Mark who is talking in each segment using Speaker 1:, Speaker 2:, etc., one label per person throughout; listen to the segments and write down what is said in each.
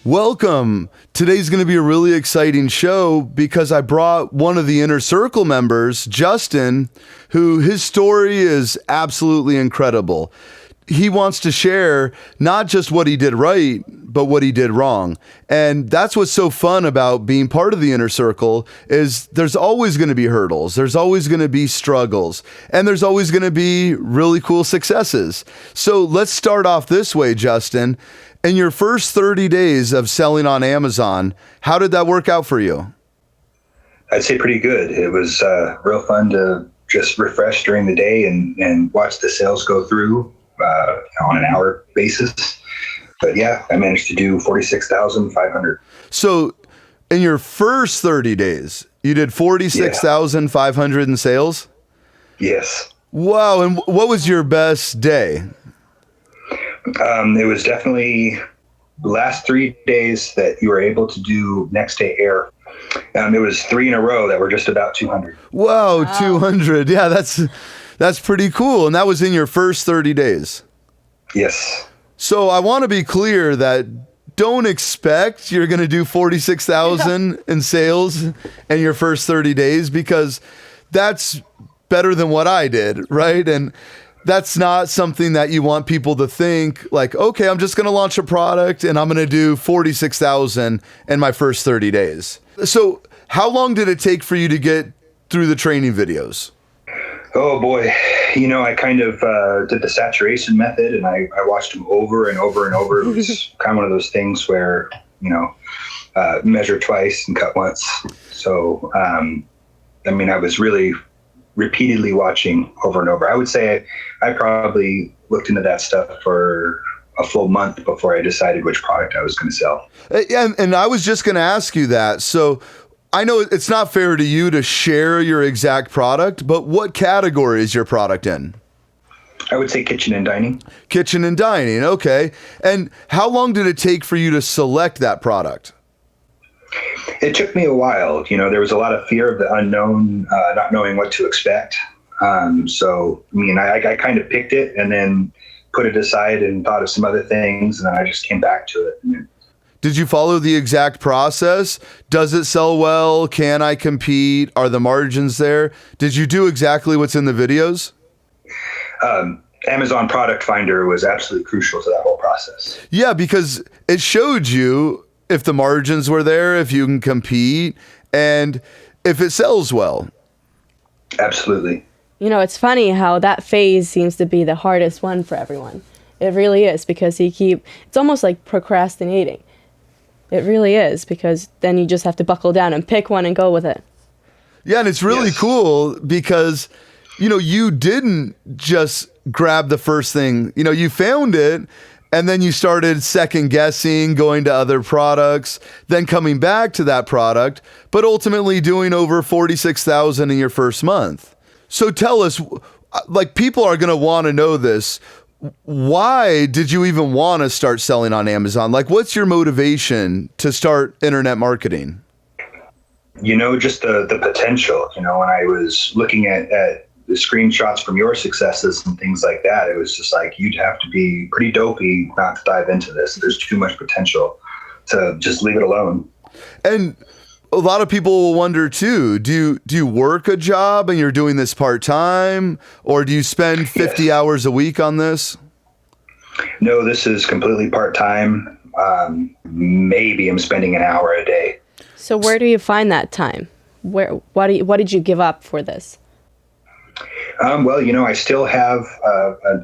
Speaker 1: Welcome. Today's going to be a really exciting show because I brought one of the Inner Circle members, Justin, who his story is absolutely incredible. He wants to share not just what he did right, but what he did wrong. And that's what's so fun about being part of the Inner Circle is there's always going to be hurdles. There's always going to be struggles, and there's always going to be really cool successes. So let's start off this way, Justin. In your first 30 days of selling on Amazon, how did that work out for you?
Speaker 2: I'd say pretty good. It was real fun to just refresh during the day and watch the sales go through on an hour basis. But yeah, I managed to do 46,500.
Speaker 1: So in your first 30 days, you did 46,500 in sales?
Speaker 2: Yes.
Speaker 1: Wow. And what was your best day?
Speaker 2: It was definitely the last 3 days that you were able to do next day air. It was 3 in a row that were just about 200.
Speaker 1: Wow. 200. Yeah, that's pretty cool. And that was in your first 30 days.
Speaker 2: Yes.
Speaker 1: So I want to be clear that don't expect you're going to do 46,000 in sales in your first 30 days because that's better than what I did, right? And that's not something that you want people to think like, okay, I'm just going to launch a product and I'm going to do 46,000 in my first 30 days. So how long did it take for you to get through the training videos?
Speaker 2: Oh boy. I kind of did the saturation method and I watched them over and over and over. It was kind of one of those things where, measure twice and cut once. So, I was really repeatedly watching over and over. I would say I probably looked into that stuff for a full month before I decided which product I was going to sell.
Speaker 1: And I was just going to ask you that. So I know it's not fair to you to share your exact product, but what category is your product in?
Speaker 2: I would say kitchen and dining.
Speaker 1: Kitchen and dining. Okay. And how long did it take for you to select that product?
Speaker 2: It took me a while. There was a lot of fear of the unknown, not knowing what to expect. I kind of picked it and then put it aside and thought of some other things, and then I just came back to it.
Speaker 1: Did you follow the exact process? Does it sell well? Can I compete? Are the margins there? Did you do exactly what's in the videos?
Speaker 2: Amazon Product Finder was absolutely crucial to that whole process.
Speaker 1: Yeah, because it showed you if the margins were there, if you can compete, and if it sells well.
Speaker 2: Absolutely.
Speaker 3: It's funny how that phase seems to be the hardest one for everyone. It really is, because it's almost like procrastinating. It really is, because then you just have to buckle down and pick one and go with it.
Speaker 1: Yeah, and it's really cool because, you didn't just grab the first thing. You found it, and then you started second guessing, going to other products, then coming back to that product, but ultimately doing over 46,000 in your first month. So tell us, people are going to want to know this. Why did you even want to start selling on Amazon? What's your motivation to start internet marketing?
Speaker 2: Just the potential. When I was looking at the screenshots from your successes and things like that, it was just like, you'd have to be pretty dopey not to dive into this. There's too much potential to just leave it alone.
Speaker 1: And a lot of people will wonder too, do you work a job and you're doing this part-time, or do you spend 50 hours a week on this?
Speaker 2: No, this is completely part-time. Maybe I'm spending an hour a day.
Speaker 3: So where do you find that time? What did you give up for this?
Speaker 2: I still have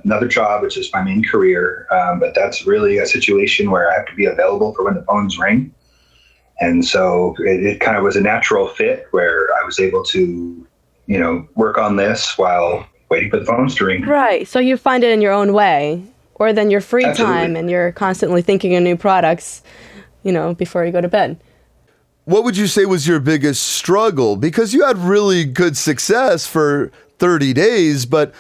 Speaker 2: another job, which is my main career, but that's really a situation where I have to be available for when the phones ring. And so it kind of was a natural fit where I was able to, work on this while waiting for the phones to ring.
Speaker 3: Right. So you find it in your own way, or then your free time and you're constantly thinking of new products, before you go to bed.
Speaker 1: What would you say was your biggest struggle? Because you had really good success for 30 days, but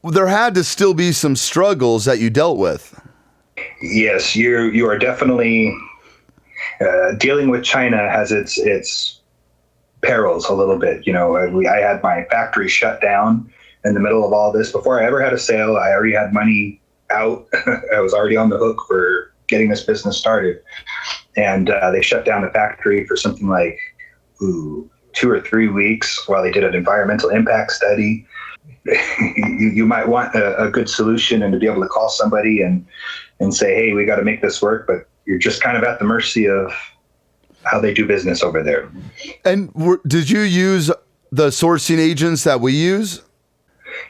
Speaker 1: there had to still be some struggles that you dealt with.
Speaker 2: Yes, you are definitely dealing with China has its perils a little bit. I had my factory shut down in the middle of all this. Before I ever had a sale, I already had money out. I was already on the hook for getting this business started. and they shut down the factory for something like 2 or 3 weeks while they did an environmental impact study. You might want a good solution and to be able to call somebody and say, hey, we got to make this work, but you're just kind of at the mercy of how they do business over there.
Speaker 1: And did you use the sourcing agents that we use?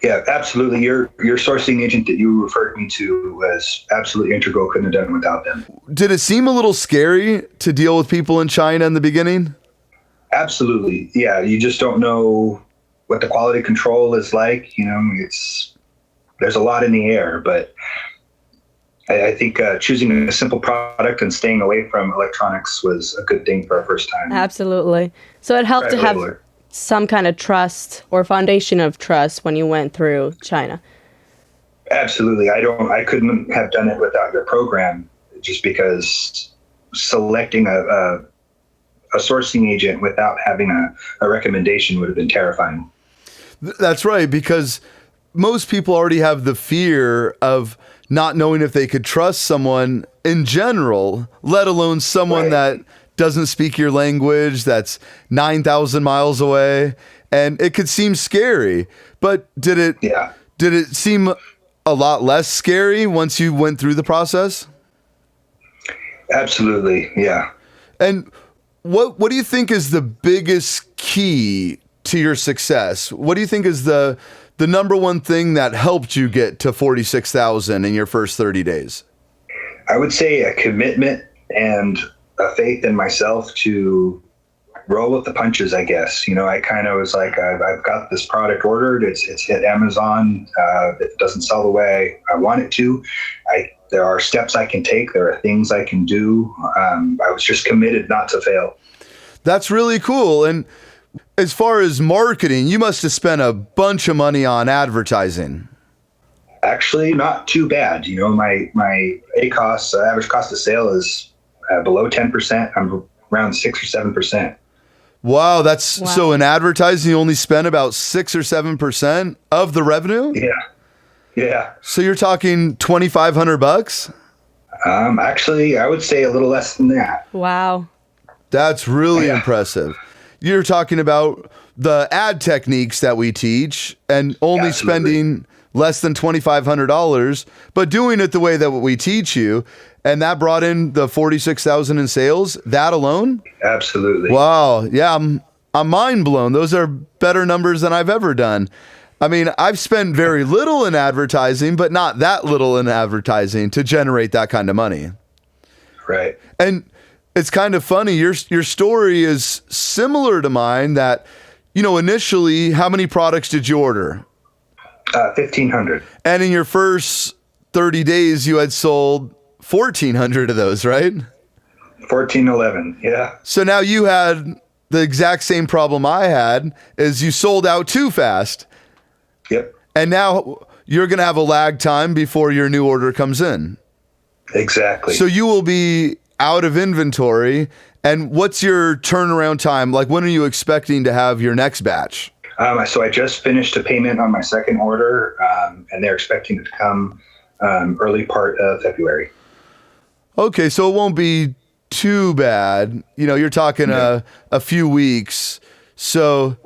Speaker 2: Yeah, absolutely. Your sourcing agent that you referred me to was absolutely integral. Couldn't have done it without them.
Speaker 1: Did it seem a little scary to deal with people in China in the beginning?
Speaker 2: Absolutely. Yeah, you just don't know what the quality control is like. There's a lot in the air, but I think choosing a simple product and staying away from electronics was a good thing for our first time.
Speaker 3: Absolutely. So it helped to have some kind of trust or foundation of trust when you went through China.
Speaker 2: Absolutely. I couldn't have done it without your program, just because selecting a sourcing agent without having a recommendation would have been terrifying.
Speaker 1: That's right, because most people already have the fear of not knowing if they could trust someone in general, let alone someone that doesn't speak your language, that's 9,000 miles away, and it could seem scary. But did it seem a lot less scary once you went through the process?
Speaker 2: Absolutely, yeah.
Speaker 1: And what do you think is the biggest key to your success? What do you think is the number one thing that helped you get to 46,000 in your first 30 days?
Speaker 2: I would say a commitment and a faith in myself to roll with the punches, I guess. I kind of was like, I've got this product ordered. It's hit Amazon. If it doesn't sell the way I want it to, there are steps I can take. There are things I can do. I was just committed not to fail.
Speaker 1: That's really cool. And as far as marketing, you must have spent a bunch of money on advertising.
Speaker 2: Actually, not too bad. My ACOS, average cost of sale, is below 10%. I'm around 6 or 7%.
Speaker 1: Wow, so in advertising, you only spend about 6 or 7% of the revenue?
Speaker 2: Yeah.
Speaker 1: So you're talking $2,500?
Speaker 2: Actually, I would say a little less than that.
Speaker 3: Wow.
Speaker 1: That's really impressive. You're talking about the ad techniques that we teach and only spending less than $2,500, but doing it the way that we teach you. And that brought in the 46,000 in sales, that alone?
Speaker 2: Absolutely.
Speaker 1: Wow. Yeah, I'm mind blown. Those are better numbers than I've ever done. I mean, I've spent very little in advertising, but not that little in advertising to generate that kind of money.
Speaker 2: Right.
Speaker 1: And it's kind of funny. Your story is similar to mine that, initially, how many products did you order?
Speaker 2: 1,500.
Speaker 1: And in your first 30 days, you had sold 1,400 of those, right?
Speaker 2: 1,411. Yeah.
Speaker 1: So now you had the exact same problem I had, is you sold out too fast.
Speaker 2: Yep.
Speaker 1: And now you're going to have a lag time before your new order comes in.
Speaker 2: Exactly.
Speaker 1: So you will be out of inventory. And what's your turnaround time? Like, when are you expecting to have your next batch?
Speaker 2: So I just finished a payment on my second order, and they're expecting it to come early part of February.
Speaker 1: Okay, so it won't be too bad. You're talking a few weeks. So,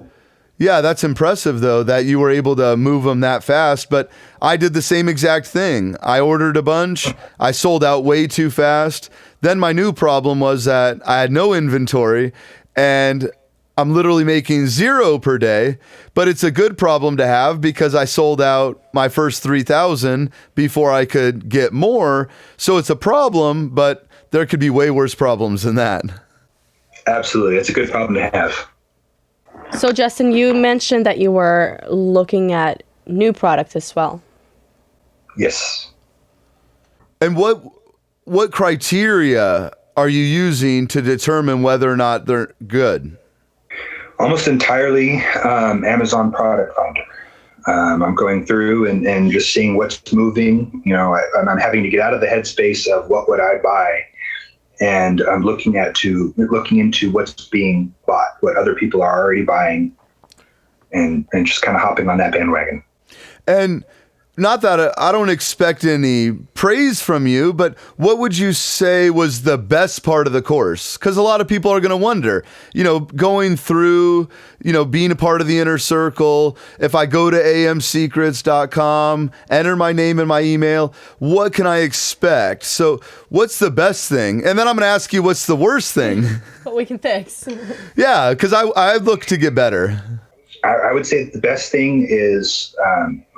Speaker 1: yeah, that's impressive, though, that you were able to move them that fast. But I did the same exact thing. I ordered a bunch. I sold out way too fast. Then my new problem was that I had no inventory, and I'm literally making 0 per day. But it's a good problem to have because I sold out my first 3,000 before I could get more. So it's a problem, but there could be way worse problems than that.
Speaker 2: Absolutely. It's a good problem to have.
Speaker 3: So, Justin, you mentioned that you were looking at new products as well.
Speaker 2: Yes.
Speaker 1: And what criteria are you using to determine whether or not they're good?
Speaker 2: Almost entirely Amazon Product Finder. I'm going through and just seeing what's moving. I'm having to get out of the headspace of what would I buy, and I'm looking into what's being bought, what other people are already buying, and just kind of hopping on that bandwagon.
Speaker 1: And not that I don't expect any praise from you, but what would you say was the best part of the course? Because a lot of people are going to wonder, going through, being a part of the inner circle. If I go to amsecrets.com, enter my name and my email, what can I expect? So what's the best thing? And then I'm going to ask you, what's the worst thing?
Speaker 3: What we can fix.
Speaker 1: Yeah, because I look to get better.
Speaker 2: I would say the best thing is,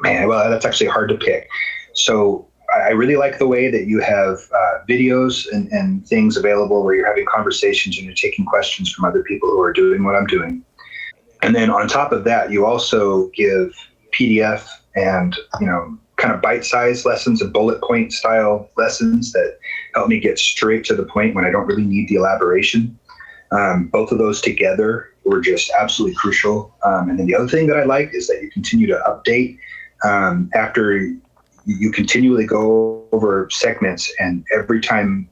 Speaker 2: that's actually hard to pick. So I really like the way that you have videos and things available where you're having conversations and you're taking questions from other people who are doing what I'm doing. And then on top of that, you also give PDF and, kind of bite-sized lessons and bullet point style lessons that help me get straight to the point when I don't really need the elaboration. Both of those together were just absolutely crucial. And then the other thing that I like is that you continue to update after you continually go over segments, and every time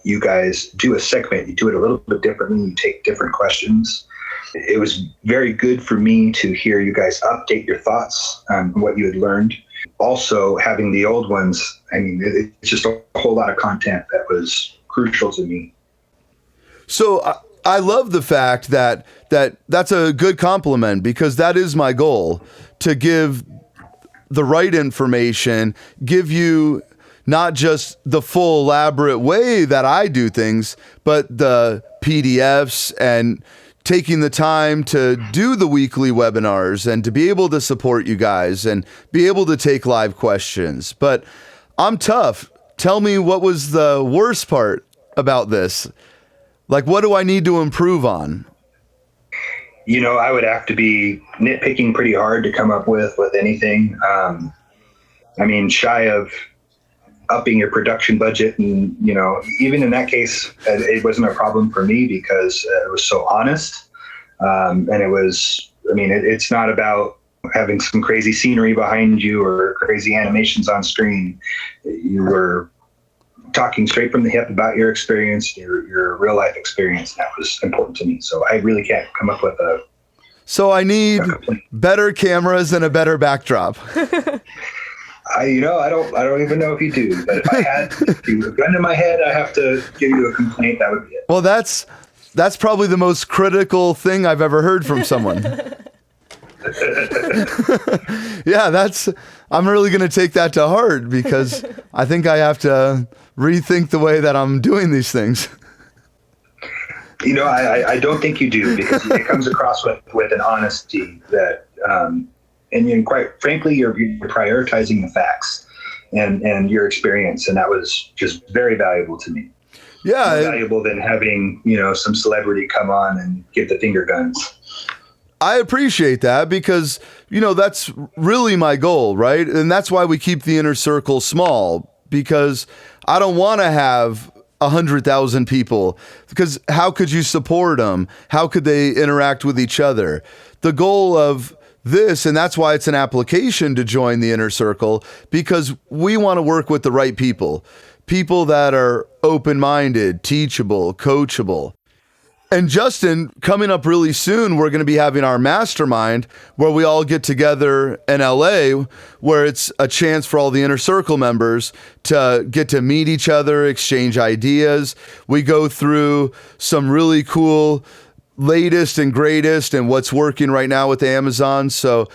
Speaker 2: you guys do a segment, you do it a little bit differently. You take different questions. It was very good for me to hear you guys update your thoughts on what you had learned. Also, having the old ones, it's just a whole lot of content that was crucial to me.
Speaker 1: So I love the fact that that's a good compliment, because that is my goal, to give the right information, give you not just the full elaborate way that I do things, but the PDFs and taking the time to do the weekly webinars and to be able to support you guys and be able to take live questions. But I'm tough. Tell me, what was the worst part about this? Like, what do I need to improve on?
Speaker 2: I would have to be nitpicking pretty hard to come up with anything. Shy of upping your production budget. And, even in that case, it wasn't a problem for me because it was so honest. And it was, it's not about having some crazy scenery behind you or crazy animations on screen. You were talking straight from the hip about your experience, your real life experience. That was important to me. So I really can't come up with
Speaker 1: So I need better cameras and a better backdrop.
Speaker 2: I don't even know if you do, but if I had a gun in my head, I have to give you a complaint. That would be it.
Speaker 1: Well, that's probably the most critical thing I've ever heard from someone. Yeah, I'm really going to take that to heart, because I think I have to rethink the way that I'm doing these things.
Speaker 2: I don't think you do, because it comes across with an honesty that, and quite frankly, you're prioritizing the facts and your experience. And that was just very valuable to me.
Speaker 1: Yeah.
Speaker 2: More valuable than having, some celebrity come on and give the finger guns.
Speaker 1: I appreciate that, because, that's really my goal, right? And that's why we keep the inner circle small, because I don't want to have 100,000 people, because how could you support them? How could they interact with each other? The goal of this, and that's why it's an application to join the inner circle, because we want to work with the right people that are open-minded, teachable, coachable. And Justin, coming up really soon, we're going to be having our mastermind where we all get together in LA, where it's a chance for all the inner circle members to get to meet each other, exchange ideas. We go through some really cool latest and greatest and what's working right now with Amazon. So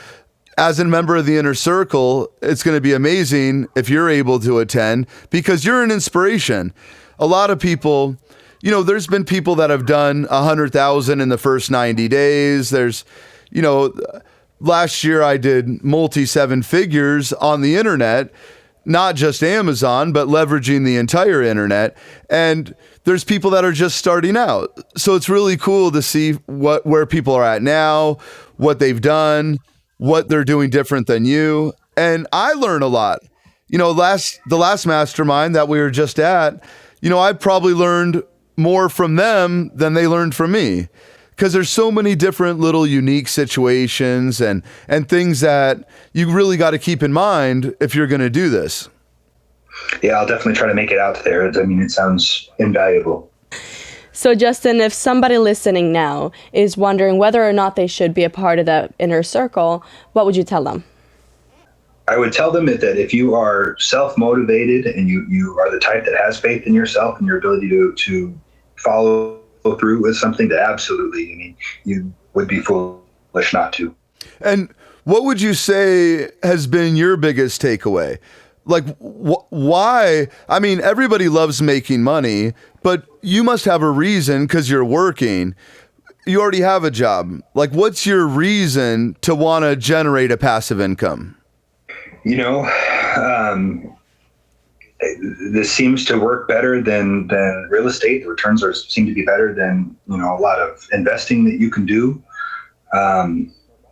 Speaker 1: as a member of the inner circle, it's going to be amazing if you're able to attend, because you're an inspiration. A lot of people, there's been people that have done 100,000 in the first 90 days. There's, last year I did multi-seven figures on the internet, not just Amazon, but leveraging the entire internet. And there's people that are just starting out. So it's really cool to see where people are at now, what they've done, what they're doing different than you. And I learn a lot. The last mastermind that we were just at, I probably learned more from them than they learned from me, because there's so many different little unique situations and things that you really got to keep in mind if you're going to do this.
Speaker 2: Yeah, I'll definitely try to make it out there. It sounds invaluable.
Speaker 3: So Justin, if somebody listening now is wondering whether or not they should be a part of the inner circle, what would you tell them?
Speaker 2: I would tell them that if you are self-motivated and you are the type that has faith in yourself and your ability to follow through with something, that absolutely, I mean, you would be foolish not to.
Speaker 1: And what would you say has been your biggest takeaway? Like, why? I mean, everybody loves making money, but you must have a reason because you're working. You already have a job. Like, what's your reason to want to generate a passive income?
Speaker 2: You know, this seems to work better than real estate. The returns seem to be better than, you know, a lot of investing that you can do.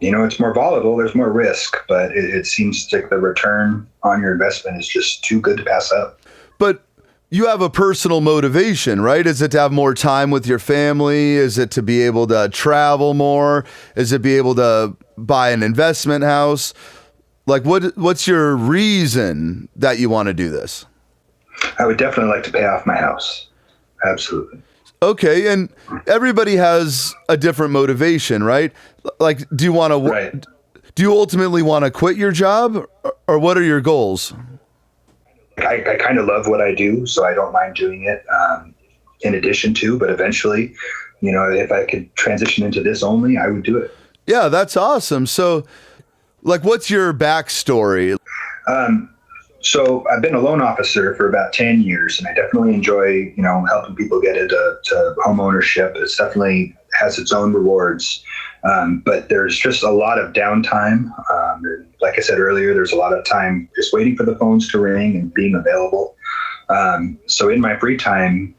Speaker 2: You know, it's more volatile. There's more risk, but it seems like the return on your investment is just too good to pass up.
Speaker 1: But you have a personal motivation, right? Is it to have more time with your family? Is it to be able to travel more? Is it be able to buy an investment house? Like, what's your reason that you want to do this?
Speaker 2: I would definitely like to pay off my house. Absolutely.
Speaker 1: Okay, and everybody has a different motivation, right? Like, do you want to?
Speaker 2: Right.
Speaker 1: Do you ultimately want to quit your job, or what are your goals?
Speaker 2: I kind of love what I do, so I don't mind doing it in addition to, but eventually, you know, if I could transition into this only, I would do it.
Speaker 1: Yeah, that's awesome. So, like, what's your backstory?
Speaker 2: So I've been a loan officer for about 10 years, and I definitely enjoy, you know, helping people get into home ownership. It definitely has its own rewards. But there's just a lot of downtime. Like I said earlier, there's a lot of time just waiting for the phones to ring and being available. So in my free time,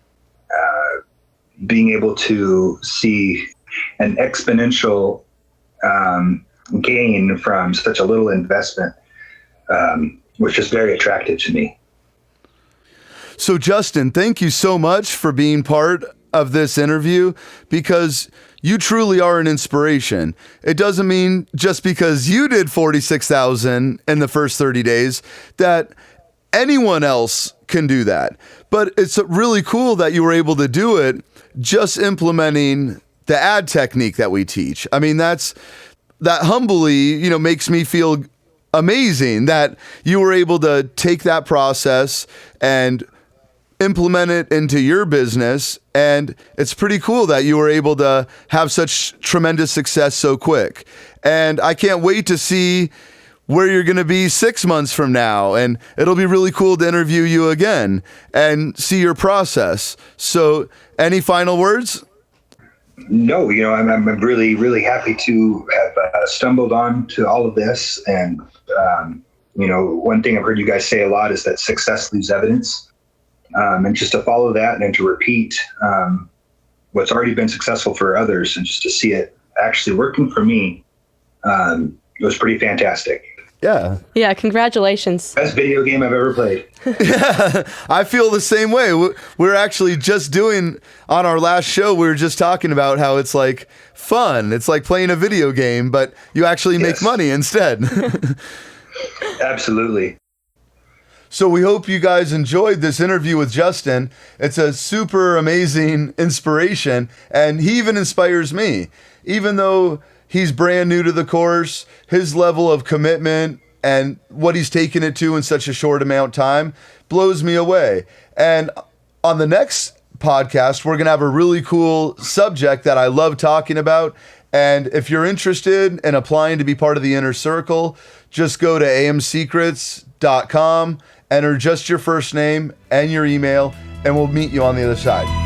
Speaker 2: being able to see an exponential gain from such a little investment was just very attractive to me.
Speaker 1: So, Justin, thank you so much for being part of this interview, because you truly are an inspiration. It doesn't mean just because you did 46,000 in the first 30 days that anyone else can do that. But it's really cool that you were able to do it just implementing the ad technique that we teach. I mean, that humbly, you know, makes me feel amazing that you were able to take that process and implement it into your business. And it's pretty cool that you were able to have such tremendous success so quick. And I can't wait to see where you're going to be 6 months from now. And it'll be really cool to interview you again and see your process. So any final words?
Speaker 2: No, you know, I'm really, really happy to have stumbled on to all of this. And, you know, one thing I've heard you guys say a lot is that success leaves evidence. And just to follow that and to repeat what's already been successful for others and just to see it actually working for me, it was pretty fantastic.
Speaker 1: Yeah.
Speaker 3: Yeah, congratulations.
Speaker 2: Best video game I've ever played.
Speaker 1: I feel the same way. We're actually just doing, on our last show, we were just talking about how it's like fun. It's like playing a video game, but you actually make money instead.
Speaker 2: Absolutely.
Speaker 1: So we hope you guys enjoyed this interview with Justin. It's a super amazing inspiration, and he even inspires me. Even though he's brand new to the course, his level of commitment and what he's taken it to in such a short amount of time blows me away. And on the next podcast, we're going to have a really cool subject that I love talking about. And if you're interested in applying to be part of the Inner Circle, just go to amsecrets.com, enter just your first name and your email, and we'll meet you on the other side.